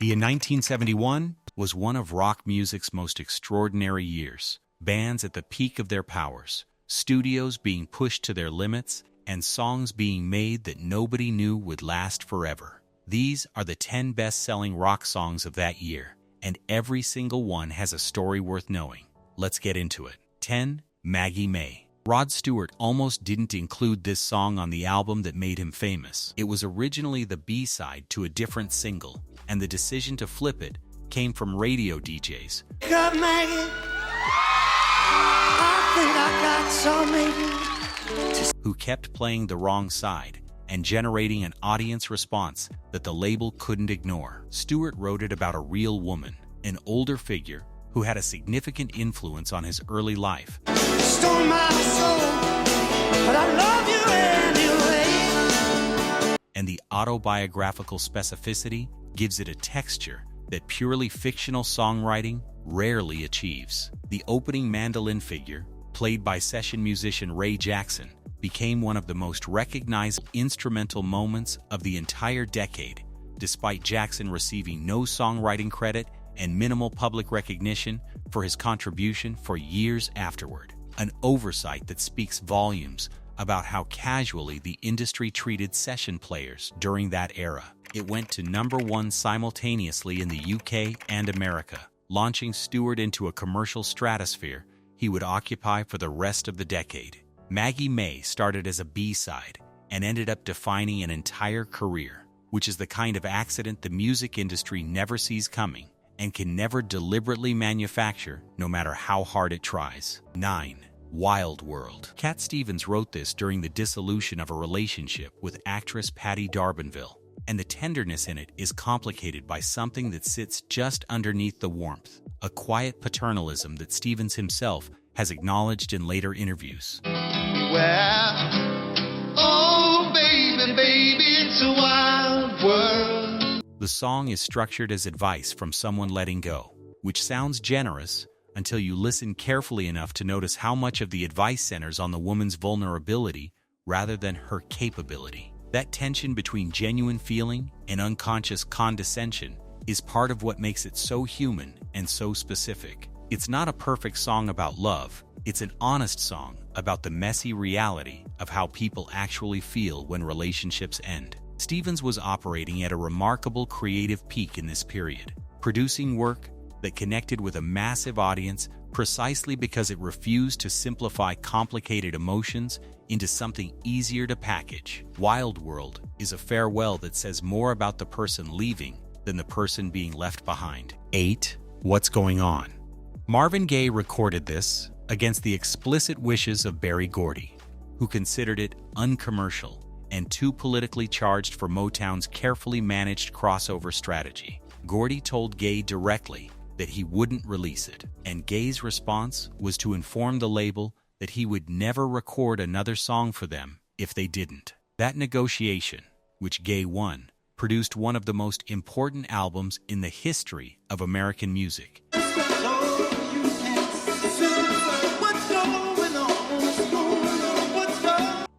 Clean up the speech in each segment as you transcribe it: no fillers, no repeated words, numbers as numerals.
The year 1971 was one of rock music's most extraordinary years. Bands at the peak of their powers, studios being pushed to their limits, and songs being made that nobody knew would last forever. These are the 10 best-selling rock songs of that year, and every single one has a story worth knowing. Let's get into it. 10. Maggie May. Rod Stewart almost didn't include this song on the album that made him famous. It was originally the B-side to a different single, and the decision to flip it came from radio DJs who kept playing the wrong side and generating an audience response that the label couldn't ignore. Stewart wrote it about a real woman, an older figure who had a significant influence on his early life. Stole my soul, but I love you anyway. And the autobiographical specificity gives it a texture that purely fictional songwriting rarely achieves. The opening mandolin figure, played by session musician Ray Jackson, became one of the most recognizable instrumental moments of the entire decade, despite Jackson receiving no songwriting credit and minimal public recognition for his contribution for years afterward. An oversight that speaks volumes about how casually the industry treated session players during that era. It went to #1 simultaneously in the UK and America, launching Stewart into a commercial stratosphere he would occupy for the rest of the decade. Maggie May started as a B-side and ended up defining an entire career, which is the kind of accident the music industry never sees coming and can never deliberately manufacture, no matter how hard it tries. 9. Wild World. Cat Stevens wrote this during the dissolution of a relationship with actress Patty D'Arbanville, and the tenderness in it is complicated by something that sits just underneath the warmth, a quiet paternalism that Stevens himself has acknowledged in later interviews. Well, oh baby, baby, it's a wild world. The song is structured as advice from someone letting go, which sounds generous until you listen carefully enough to notice how much of the advice centers on the woman's vulnerability rather than her capability. That tension between genuine feeling and unconscious condescension is part of what makes it so human and so specific. It's not a perfect song about love, it's an honest song about the messy reality of how people actually feel when relationships end. Stevens was operating at a remarkable creative peak in this period, producing work that connected with a massive audience precisely because it refused to simplify complicated emotions into something easier to package. Wild World is a farewell that says more about the person leaving than the person being left behind. 8. What's Going On? Marvin Gaye recorded this against the explicit wishes of Berry Gordy, who considered it uncommercial and too politically charged for Motown's carefully managed crossover strategy. Gordy told Gaye directly that he wouldn't release it, and Gaye's response was to inform the label that he would never record another song for them if they didn't. That negotiation, which Gaye won, produced one of the most important albums in the history of American music.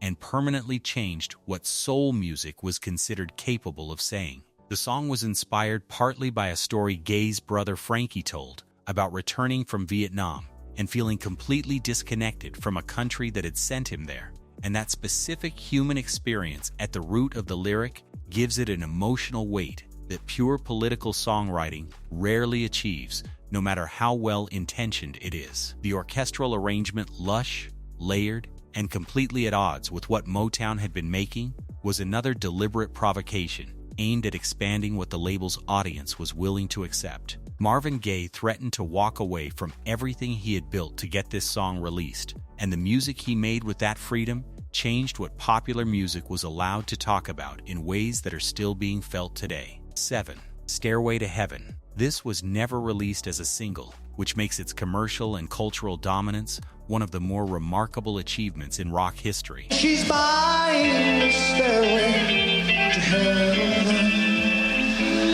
And permanently changed what soul music was considered capable of saying. The song was inspired partly by a story Gaye's brother Frankie told about returning from Vietnam and feeling completely disconnected from a country that had sent him there. And that specific human experience at the root of the lyric gives it an emotional weight that pure political songwriting rarely achieves, no matter how well-intentioned it is. The orchestral arrangement, lush, layered, and completely at odds with what Motown had been making, was another deliberate provocation aimed at expanding what the label's audience was willing to accept. Marvin Gaye threatened to walk away from everything he had built to get this song released, and the music he made with that freedom changed what popular music was allowed to talk about in ways that are still being felt today. 7. Stairway to Heaven. This was never released as a single, which makes its commercial and cultural dominance one of the more remarkable achievements in rock history. She's buying the stairway to heaven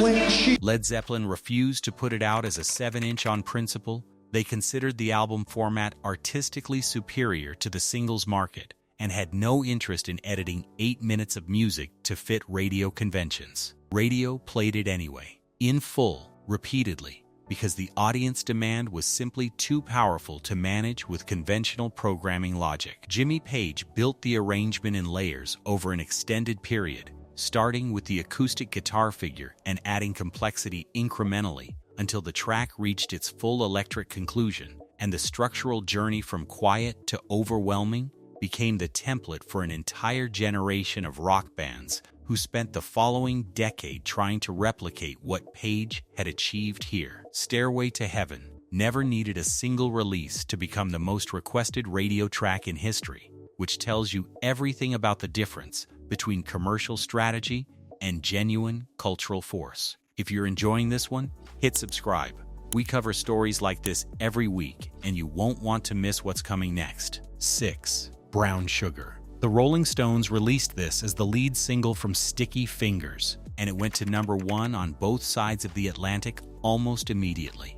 when she... Led Zeppelin refused to put it out as a 7-inch on principle. They considered the album format artistically superior to the singles market and had no interest in editing 8 minutes of music to fit radio conventions. Radio played it anyway, in full, repeatedly, because the audience demand was simply too powerful to manage with conventional programming logic. Jimmy Page built the arrangement in layers over an extended period, starting with the acoustic guitar figure and adding complexity incrementally until the track reached its full electric conclusion, and the structural journey from quiet to overwhelming became the template for an entire generation of rock bands who spent the following decade trying to replicate what Page had achieved here. Stairway to Heaven never needed a single release to become the most requested radio track in history, which tells you everything about the difference between commercial strategy and genuine cultural force. If you're enjoying this one, hit subscribe. We cover stories like this every week, and you won't want to miss what's coming next. 6. Brown Sugar. The Rolling Stones released this as the lead single from Sticky Fingers, and it went to #1 on both sides of the Atlantic almost immediately.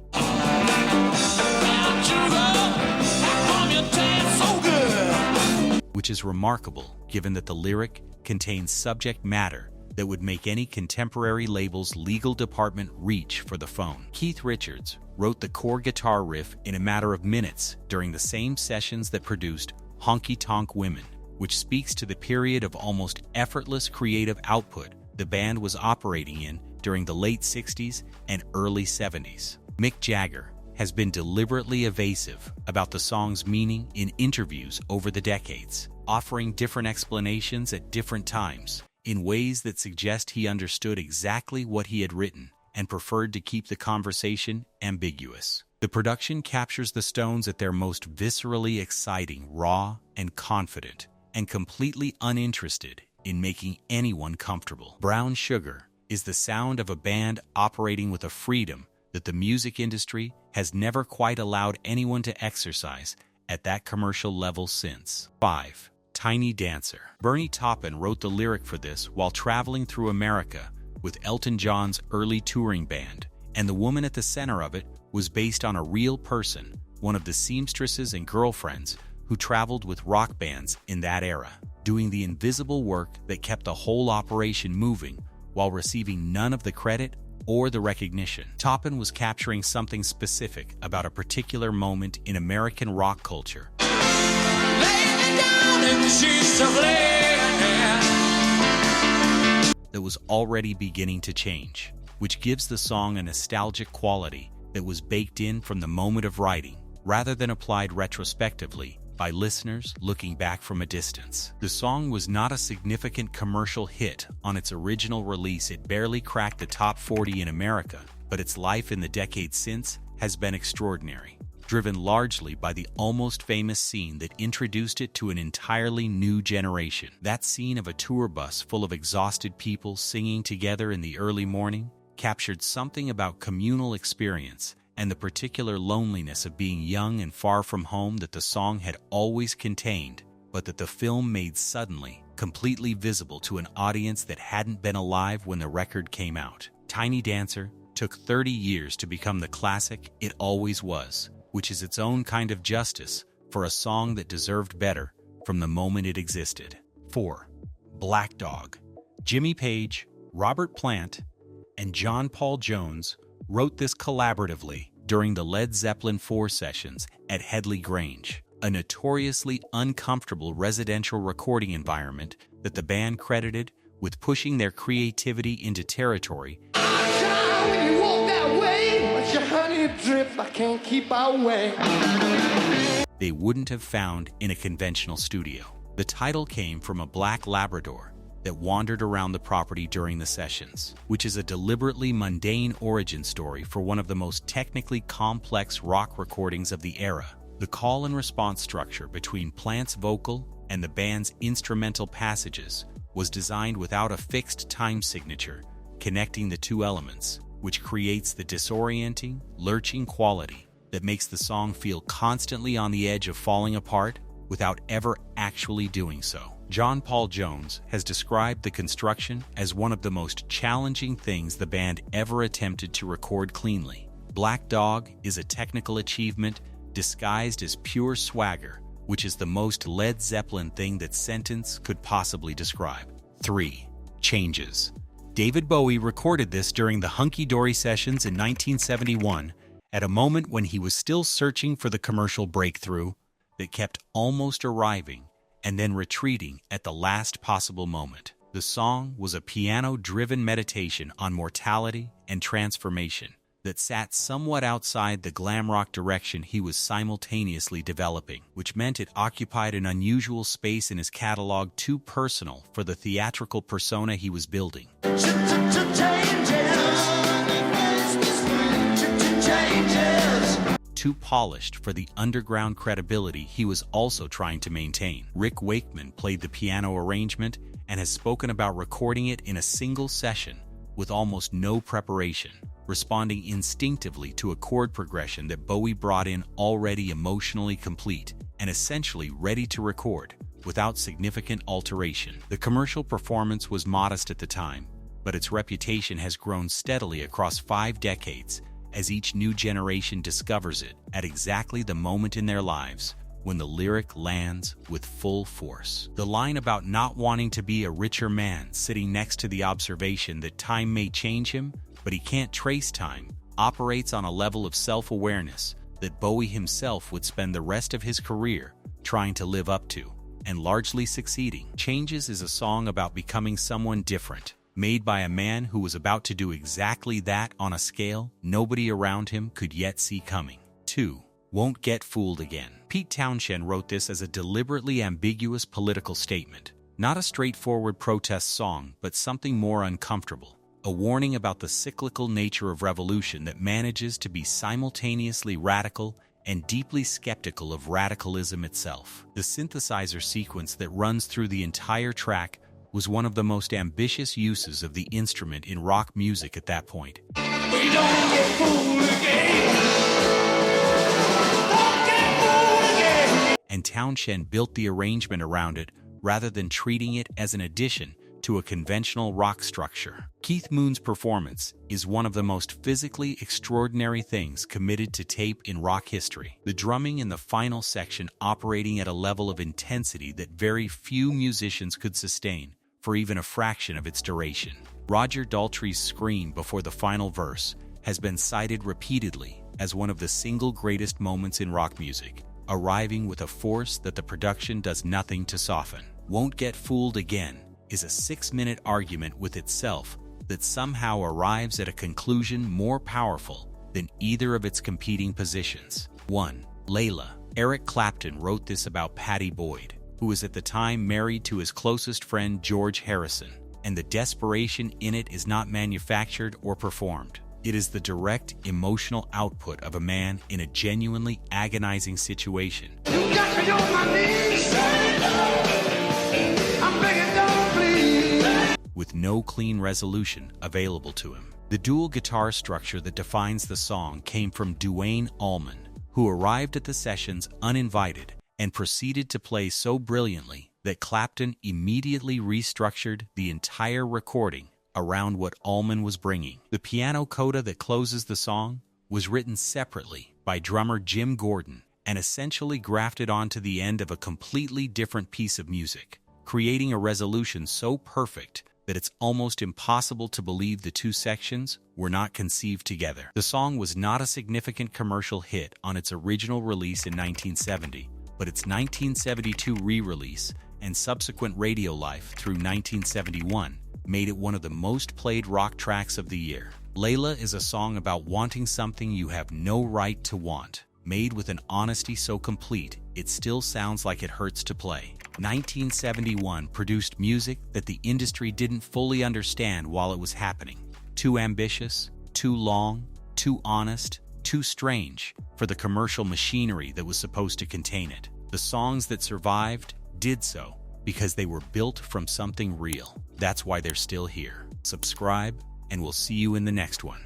Which is remarkable, given that the lyric contains subject matter that would make any contemporary label's legal department reach for the phone. Keith Richards wrote the core guitar riff in a matter of minutes during the same sessions that produced Honky Tonk Women, which speaks to the period of almost effortless creative output the band was operating in during the late 60s and early 70s. Mick Jagger has been deliberately evasive about the song's meaning in interviews over the decades, offering different explanations at different times in ways that suggest he understood exactly what he had written and preferred to keep the conversation ambiguous. The production captures the Stones at their most viscerally exciting, raw, and confident, and completely uninterested in making anyone comfortable. Brown Sugar is the sound of a band operating with a freedom that the music industry has never quite allowed anyone to exercise at that commercial level since. 5. Tiny Dancer. Bernie Taupin wrote the lyric for this while traveling through America with Elton John's early touring band, and the woman at the center of it was based on a real person, one of the seamstresses and girlfriends who traveled with rock bands in that era, doing the invisible work that kept the whole operation moving while receiving none of the credit or the recognition. Taupin was capturing something specific about a particular moment in American rock culture that was already beginning to change, which gives the song a nostalgic quality that was baked in from the moment of writing, rather than applied retrospectively by listeners looking back from a distance. The song was not a significant commercial hit on its original release. It barely cracked the top 40 in America, but its life in the decades since has been extraordinary, driven largely by the almost famous scene that introduced it to an entirely new generation. That scene of a tour bus full of exhausted people singing together in the early morning captured something about communal experience and the particular loneliness of being young and far from home that the song had always contained, but that the film made suddenly completely visible to an audience that hadn't been alive when the record came out. Tiny Dancer took 30 years to become the classic it always was, which is its own kind of justice for a song that deserved better from the moment it existed. 4. Black Dog. Jimmy Page, Robert Plant, and John Paul Jones wrote this collaboratively during the Led Zeppelin 4 sessions at Headley Grange, a notoriously uncomfortable residential recording environment that the band credited with pushing their creativity into territory they wouldn't have found in a conventional studio. The title came from a black Labrador that wandered around the property during the sessions, which is a deliberately mundane origin story for one of the most technically complex rock recordings of the era. The call and response structure between Plant's vocal and the band's instrumental passages was designed without a fixed time signature connecting the two elements, which creates the disorienting, lurching quality that makes the song feel constantly on the edge of falling apart without ever actually doing so. John Paul Jones has described the construction as one of the most challenging things the band ever attempted to record cleanly. Black Dog is a technical achievement disguised as pure swagger, which is the most Led Zeppelin thing that sentence could possibly describe. 3. Changes. David Bowie recorded this during the Hunky Dory sessions in 1971 at a moment when he was still searching for the commercial breakthrough that kept almost arriving and then retreating at the last possible moment. The song was a piano-driven meditation on mortality and transformation that sat somewhat outside the glam rock direction he was simultaneously developing, which meant it occupied an unusual space in his catalog too personal for the theatrical persona he was building. Too polished for the underground credibility he was also trying to maintain. Rick Wakeman played the piano arrangement and has spoken about recording it in a single session with almost no preparation, responding instinctively to a chord progression that Bowie brought in already emotionally complete and essentially ready to record without significant alteration. The commercial performance was modest at the time, but its reputation has grown steadily across 5 decades as each new generation discovers it at exactly the moment in their lives when the lyric lands with full force. The line about not wanting to be a richer man sitting next to the observation that time may change him, but he can't trace time, operates on a level of self-awareness that Bowie himself would spend the rest of his career trying to live up to, and largely succeeding. Changes is a song about becoming someone different, made by a man who was about to do exactly that on a scale nobody around him could yet see coming. 2. Won't Get Fooled Again. Pete Townshend wrote this as a deliberately ambiguous political statement, not a straightforward protest song, but something more uncomfortable, a warning about the cyclical nature of revolution that manages to be simultaneously radical and deeply skeptical of radicalism itself. The synthesizer sequence that runs through the entire track was one of the most ambitious uses of the instrument in rock music at that point. We don't get fooled again. And Townshend built the arrangement around it rather than treating it as an addition to a conventional rock structure. Keith Moon's performance is one of the most physically extraordinary things committed to tape in rock history. The drumming in the final section operating at a level of intensity that very few musicians could sustain for even a fraction of its duration. Roger Daltrey's scream before the final verse has been cited repeatedly as one of the single greatest moments in rock music, arriving with a force that the production does nothing to soften. Won't Get Fooled Again is a 6-minute argument with itself that somehow arrives at a conclusion more powerful than either of its competing positions. 1. Layla. Eric Clapton wrote this about Pattie Boyd, who was at the time married to his closest friend George Harrison, and the desperation in it is not manufactured or performed. It is the direct emotional output of a man in a genuinely agonizing situation. You got me on my knees. I'm begging, don't please. With no clean resolution available to him. The dual guitar structure that defines the song came from Duane Allman, who arrived at the sessions uninvited and proceeded to play so brilliantly that Clapton immediately restructured the entire recording around what Allman was bringing. The piano coda that closes the song was written separately by drummer Jim Gordon and essentially grafted onto the end of a completely different piece of music, creating a resolution so perfect that it's almost impossible to believe the two sections were not conceived together. The song was not a significant commercial hit on its original release in 1970, but its 1972 re-release and subsequent radio life through 1971 made it one of the most played rock tracks of the year. Layla is a song about wanting something you have no right to want, made with an honesty so complete it still sounds like it hurts to play. 1971 produced music that the industry didn't fully understand while it was happening. Too ambitious, too long, too honest, too strange for the commercial machinery that was supposed to contain it. The songs that survived did so because they were built from something real. That's why they're still here. Subscribe, and we'll see you in the next one.